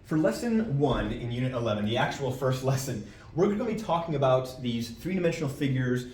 For lesson 1 in Unit 11, the actual first lesson, we're going to be talking about these three-dimensional figures,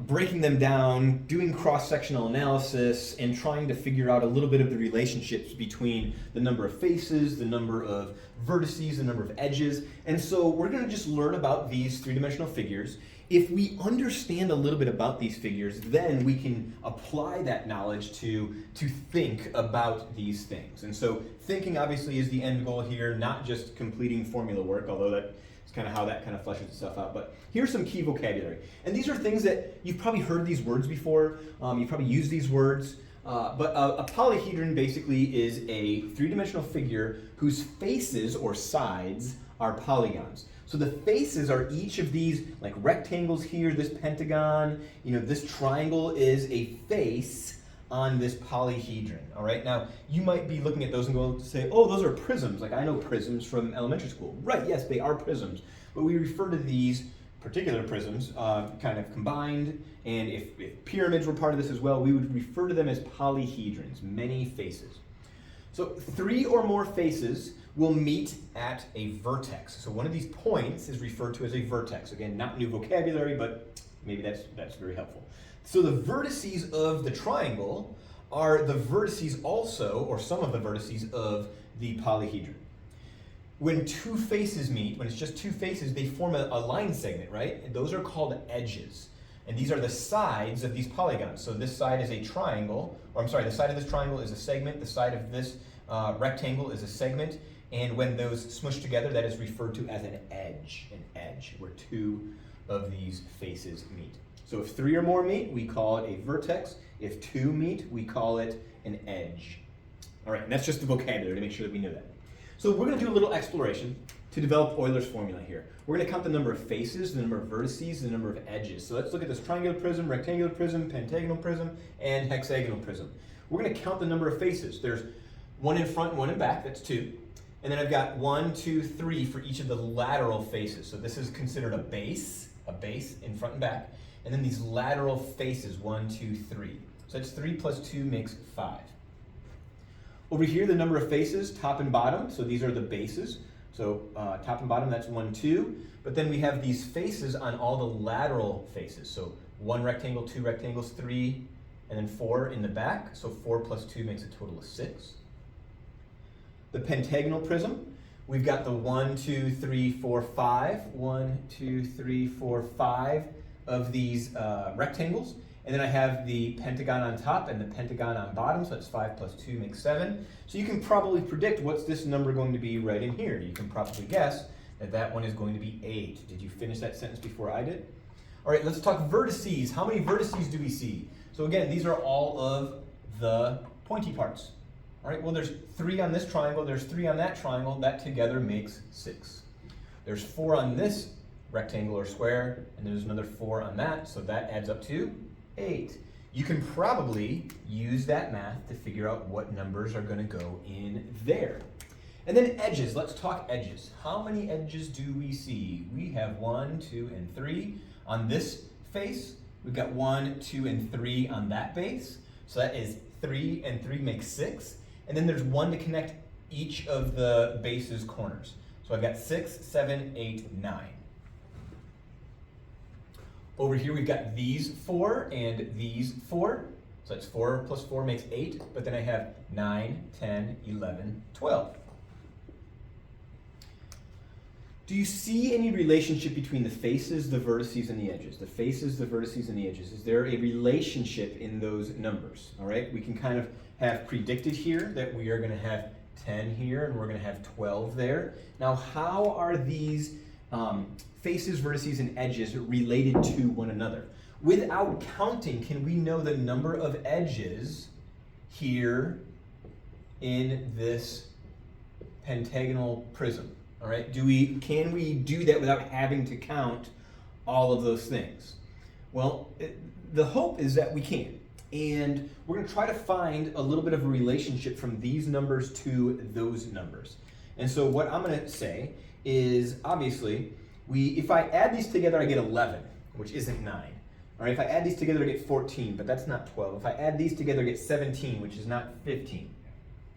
breaking them down, doing cross-sectional analysis, and trying to figure out a little bit of the relationships between the number of faces, the number of vertices, the number of edges. And so we're going to just learn about these three-dimensional figures. If we understand a little bit about these figures, then we can apply that knowledge to think about these things. And so thinking obviously is the end goal here, not just completing formula work, although that's kind of how that kind of fleshes itself out. But here's some key vocabulary. And these are things that you've probably heard these words before, you've probably used these words, but a polyhedron basically is a three-dimensional figure whose faces or sides are polygons. So the faces are each of these like rectangles here, this pentagon, this triangle is a face on this polyhedron, all right? Now, you might be looking at those and going to say, oh, those are prisms. Like I know prisms from elementary school. Right, yes, they are prisms. But we refer to these particular prisms kind of combined, and if pyramids were part of this as well, we would refer to them as polyhedrons, many faces. So 3 or more faces will meet at a vertex. So one of these points is referred to as a vertex. Again, not new vocabulary, but maybe that's very helpful. So the vertices of the triangle are the vertices also, or some of the vertices of the polyhedron. When two faces meet, when it's just two faces, they form a line segment, right? And those are called edges. And these are the sides of these polygons. So this side is a triangle, or I'm sorry, the side of this triangle is a segment, the side of this rectangle is a segment, and when those smush together, that is referred to as an edge, where two of these faces meet. So if 3 or more meet, we call it a vertex. If 2 meet, we call it an edge. All right, and that's just the vocabulary to make sure that we know that. So we're going to do a little exploration to develop Euler's formula here. We're going to count the number of faces, the number of vertices, the number of edges. So let's look at this triangular prism, rectangular prism, pentagonal prism, and hexagonal prism. We're going to count the number of faces. There's one in front and one in back, that's 2. And then I've got 1, 2, 3 for each of the lateral faces. So this is considered a base in front and back. And then these lateral faces, 1, 2, 3. So that's 3 plus 2 makes 5. Over here, the number of faces, top and bottom. So these are the bases. So top and bottom, that's 1, 2. But then we have these faces on all the lateral faces. So 1 rectangle, 2 rectangles, 3, and then 4 in the back. So 4 plus 2 makes a total of 6. The pentagonal prism, we've got the 1, 2, 3, 4, 5. 1, 2, 3, 4, 5 of these rectangles. And then I have the pentagon on top and the pentagon on bottom, so that's 5 plus 2 makes 7. So you can probably predict what's this number going to be right in here. You can probably guess that that one is going to be 8. Did you finish that sentence before I did? All right, let's talk vertices. How many vertices do we see? So again, these are all of the pointy parts. All right, well, there's 3 on this triangle, there's 3 on that triangle, that together makes 6. There's 4 on this rectangle or square, and there's another 4 on that, so that adds up to 8. You can probably use that math to figure out what numbers are going to go in there. And then edges, let's talk edges. How many edges do we see? We have 1, 2, and 3 on this face. We've got 1, 2, and 3 on that base. So that is 3 and 3 makes 6. And then there's 1 to connect each of the base's corners. So I've got 6, 7, 8, 9. Over here we've got these 4 and these 4. So that's 4 plus 4 makes 8. But then I have 9, 10, 11, 12. Do you see any relationship between the faces, the vertices, and the edges? The faces, the vertices, and the edges. Is there a relationship in those numbers? All right, we can kind of have predicted here that we are going to have 10 here and we're going to have 12 there. Now, how are these faces, vertices, and edges related to one another? Without counting, can we know the number of edges here in this pentagonal prism? All right, can we do that without having to count all of those things? Well, the hope is that we can. And we're going to try to find a little bit of a relationship from these numbers to those numbers. And so what I'm going to say is, obviously, if I add these together, I get 11, which isn't 9. All right, if I add these together, I get 14, but that's not 12. If I add these together, I get 17, which is not 15.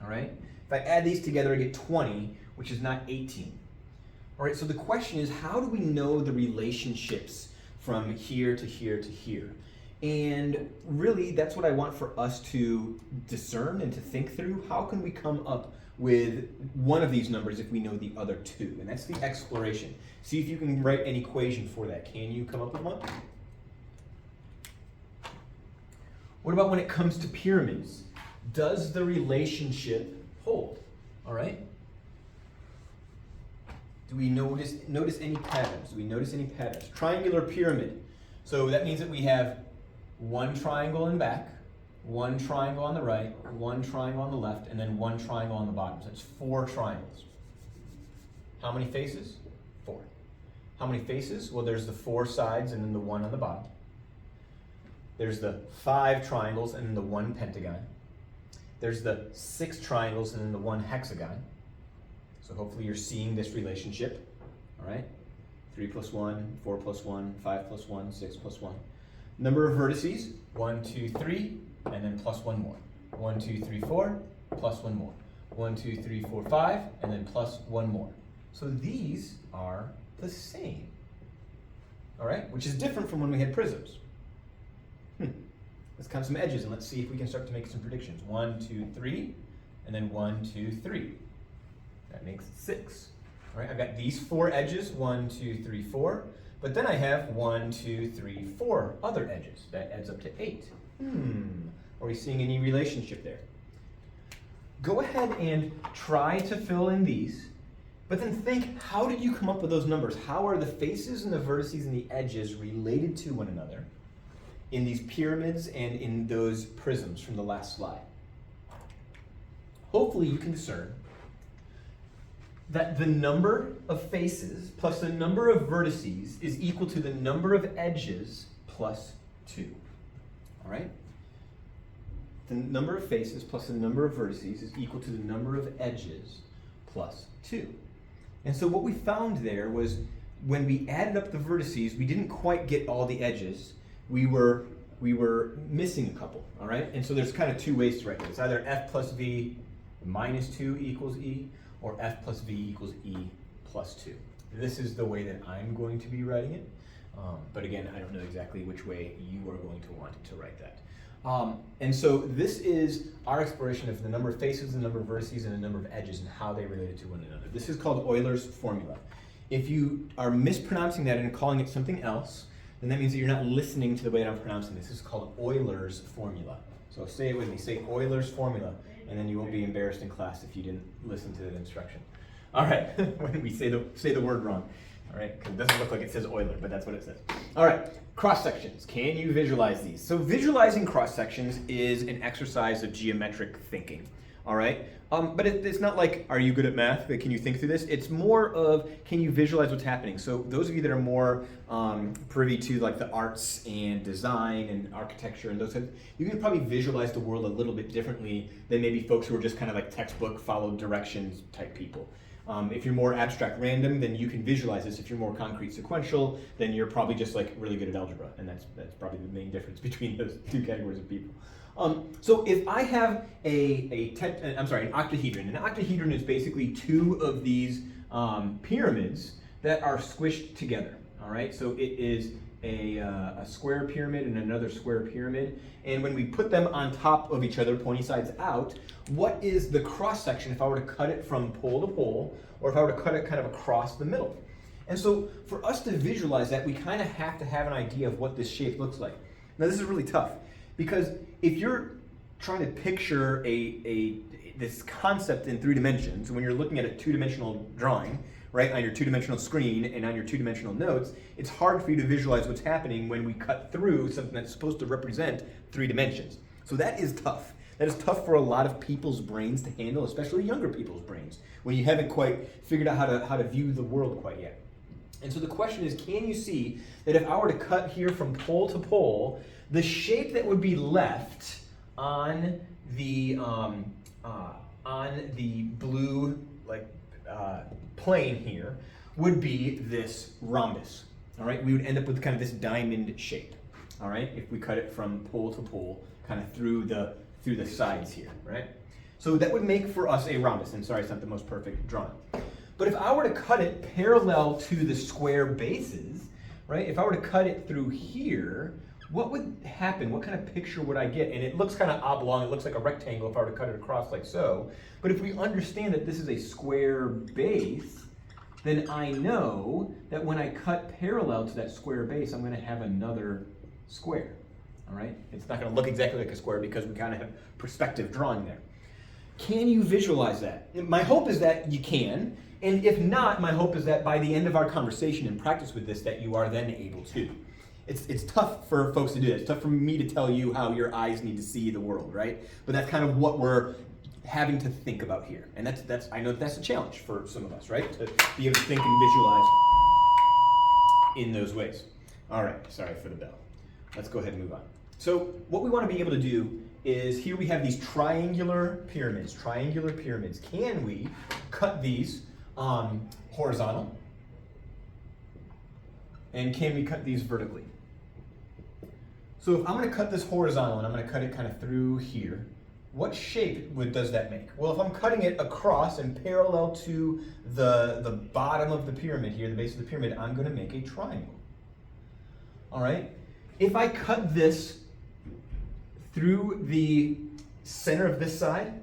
All right? If I add these together, I get 20, which is not 18. All right, so the question is, how do we know the relationships from here to here to here? And really, that's what I want for us to discern and to think through. How can we come up with one of these numbers if we know the other two? And that's the exploration. See if you can write an equation for that. Can you come up with one? What about when it comes to pyramids? Does the relationship hold? All right? Do we notice any patterns? Do we notice any patterns? Triangular pyramid. So that means that we have one triangle in back, one triangle on the right, one triangle on the left, and then one triangle on the bottom. So it's 4 triangles. How many faces? 4. How many faces? Well, there's the 4 sides and then the 1 on the bottom. There's the 5 triangles and then the 1 pentagon. There's the 6 triangles and then the 1 hexagon. So hopefully you're seeing this relationship, all right? 3 plus 1, 4 plus 1, 5 plus 1, 6 plus 1. Number of vertices, 1, 2, 3, and then plus 1 more. 1, 2, 3, 4, plus 1 more. 1, 2, 3, 4, 5, and then plus 1 more. So these are the same, all right? Which is different from when we had prisms. Let's count some edges and let's see if we can start to make some predictions. 1, 2, 3, and then 1, 2, 3. That makes 6. All right, I've got these 4 edges, 1, 2, 3, 4. But then I have 1, 2, 3, 4 other edges. That adds up to 8. Are we seeing any relationship there? Go ahead and try to fill in these, but then think, how did you come up with those numbers? How are the faces and the vertices and the edges related to one another in these pyramids and in those prisms from the last slide? Hopefully you can discern that the number of faces plus the number of vertices is equal to the number of edges plus 2. All right? The number of faces plus the number of vertices is equal to the number of edges plus 2. And so what we found there was when we added up the vertices, we didn't quite get all the edges. We were missing a couple, all right? And so there's kind of 2 ways to write this. Either f plus v minus 2 equals e, or f plus v equals e plus 2. This is the way that I'm going to be writing it. But again, I don't know exactly which way you are going to want to write that. And so this is our exploration of the number of faces, the number of vertices, and the number of edges and how they related to one another. This is called Euler's formula. If you are mispronouncing that and calling it something else, then that means that you're not listening to the way that I'm pronouncing this. This is called Euler's formula. So say it with me, say Euler's formula, and then you won't be embarrassed in class if you didn't listen to the instruction. All right, when we say the word wrong. All right, because it doesn't look like it says Euler, but that's what it says. All right, cross sections. Can you visualize these? So visualizing cross sections is an exercise of geometric thinking. All right, but it's not like, are you good at math? Can you think through this? It's more of, can you visualize what's happening? So those of you that are more privy to like the arts and design and architecture and those things, you can probably visualize the world a little bit differently than maybe folks who are just kind of like textbook followed directions type people. If you're more abstract random, then you can visualize this. If you're more concrete sequential, then you're probably just like really good at algebra, and that's probably the main difference between those 2 categories of people. So if I have an octahedron is basically 2 of these pyramids that are squished together. All right, so it is a square pyramid and another square pyramid, and when we put them on top of each other, pointy sides out, what is the cross section if I were to cut it from pole to pole, or if I were to cut it kind of across the middle? And so for us to visualize that, we kind of have to have an idea of what this shape looks like. Now this is really tough, because if you're trying to picture this concept in 3 dimensions, when you're looking at a 2-dimensional drawing, right, on your 2-dimensional screen and on your 2-dimensional notes, it's hard for you to visualize what's happening when we cut through something that's supposed to represent 3 dimensions. So that is tough. That is tough for a lot of people's brains to handle, especially younger people's brains, when you haven't quite figured out how to view the world quite yet. And so the question is, can you see that if I were to cut here from pole to pole, the shape that would be left on the blue plane here would be this rhombus. All right, we would end up with kind of this diamond shape. All right, if we cut it from pole to pole, kind of through the sides here, right? So that would make for us a rhombus. And sorry, it's not the most perfect drawing. But if I were to cut it parallel to the square bases, right? If I were to cut it through here, what would happen? What kind of picture would I get? And it looks kind of oblong. It looks like a rectangle if I were to cut it across like so. But if we understand that this is a square base, then I know that when I cut parallel to that square base, I'm going to have another square. All right? It's not going to look exactly like a square because we kind of have perspective drawing there. Can you visualize that? My hope is that you can. And if not, my hope is that by the end of our conversation and practice with this, that you are then able to. It's tough for folks to do that. It's tough for me to tell you how your eyes need to see the world, right? But that's kind of what we're having to think about here. And that's I know that's a challenge for some of us, right? To be able to think and visualize in those ways. All right, sorry for the bell. Let's go ahead and move on. So what we want to be able to do is here we have these triangular pyramids. Can we cut these horizontal? And can we cut these vertically? So if I'm going to cut this horizontal and I'm going to cut it kind of through here, what shape does that make? Well, if I'm cutting it across and parallel to the bottom of the pyramid here, the base of the pyramid, I'm going to make a triangle. All right? If I cut this through the center of this side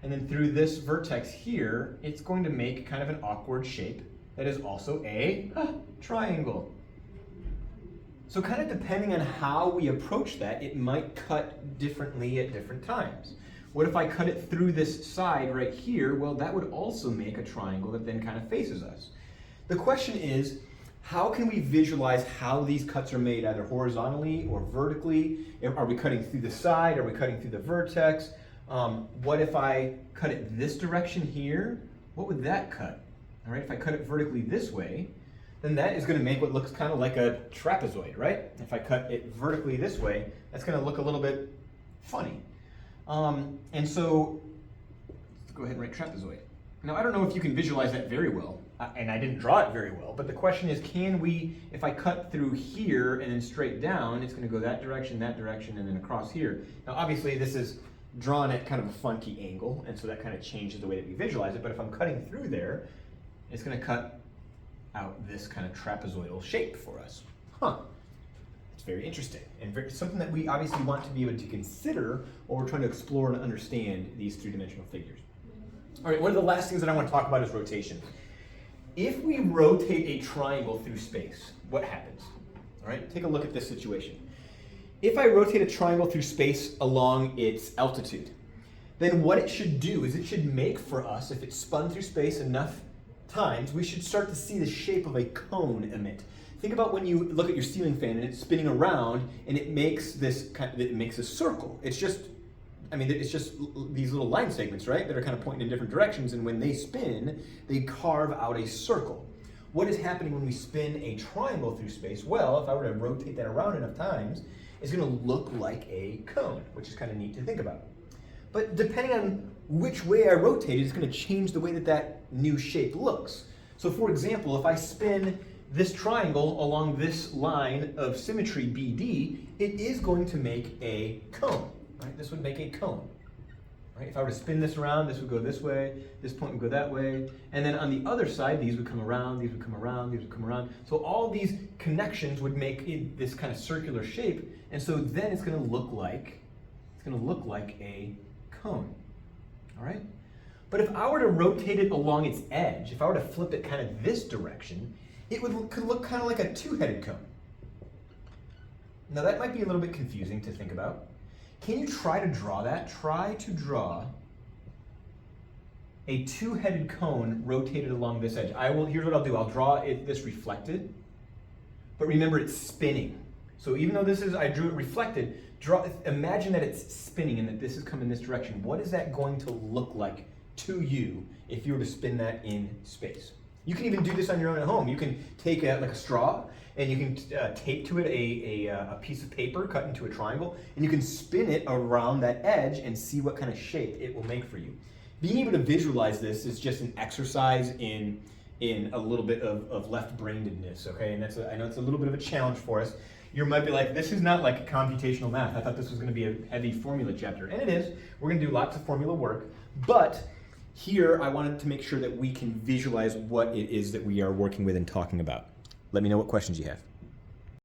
and then through this vertex here, it's going to make kind of an awkward shape that is also a triangle. So kind of depending on how we approach that, it might cut differently at different times. What if I cut it through this side right here? Well, that would also make a triangle that then kind of faces us. The question is, how can we visualize how these cuts are made, either horizontally or vertically? Are we cutting through the side? Are we cutting through the vertex? What if I cut it this direction here? What would that cut? All right, if I cut it vertically this way, then that is going to make what looks kind of like a trapezoid, right? If I cut it vertically this way, that's going to look a little bit funny. And so, let's go ahead and write trapezoid. Now, I don't know if you can visualize that very well, and I didn't draw it very well, but the question is, can we, if I cut through here and then straight down, it's going to go that direction, and then across here. Now, obviously, this is drawn at kind of a funky angle, and so that kind of changes the way that we visualize it, but if I'm cutting through there, it's going to cut out this kind of trapezoidal shape for us. It's very interesting, and something that we obviously want to be able to consider while we're trying to explore and understand these three-dimensional figures. All right, one of the last things that I want to talk about is rotation. If we rotate a triangle through space, what happens? All right, take a look at this situation. If I rotate a triangle through space along its altitude, then what it should do is it should make for us, if it's spun through space enough times, we should start to see the shape of a cone emit. Think about when you look at your ceiling fan and it's spinning around and it makes this it makes a circle. It's just these little line segments, right, that are kind of pointing in different directions, and when they spin, they carve out a circle. What is happening when we spin a triangle through space? Well, if I were to rotate that around enough times, it's going to look like a cone, which is kind of neat to think about. But depending on which way I rotate it, it's going to change the way that that new shape looks. So for example, if I spin this triangle along this line of symmetry BD, it is going to make a cone. Right? This would make a cone. Right? If I were to spin this around, this would go this way, this point would go that way, and then on the other side, these would come around, these would come around, these would come around. So all these connections would make this kind of circular shape, and so then it's going to look like a cone. All right? But if I were to rotate it along its edge, if I were to flip it kind of this direction, it could look kind of like a two-headed cone. Now that might be a little bit confusing to think about. Can you try to draw that? Try to draw a two-headed cone rotated along this edge. Here's what I'll do. I'll draw this reflected, but remember it's spinning. So even though I drew it reflected, imagine that it's spinning and that this is coming this direction. What is that going to look like to you if you were to spin that in space? You can even do this on your own at home. You can take like a straw and you can tape to it a piece of paper cut into a triangle, and you can spin it around that edge and see what kind of shape it will make for you. Being able to visualize this is just an exercise in a little bit of left-brainedness, okay? And I know it's a little bit of a challenge for us. You might be like, this is not like computational math. I thought this was going to be a heavy formula chapter, and it is. We're going to do lots of formula work, but Here, I wanted to make sure that we can visualize what it is that we are working with and talking about. Let me know what questions you have.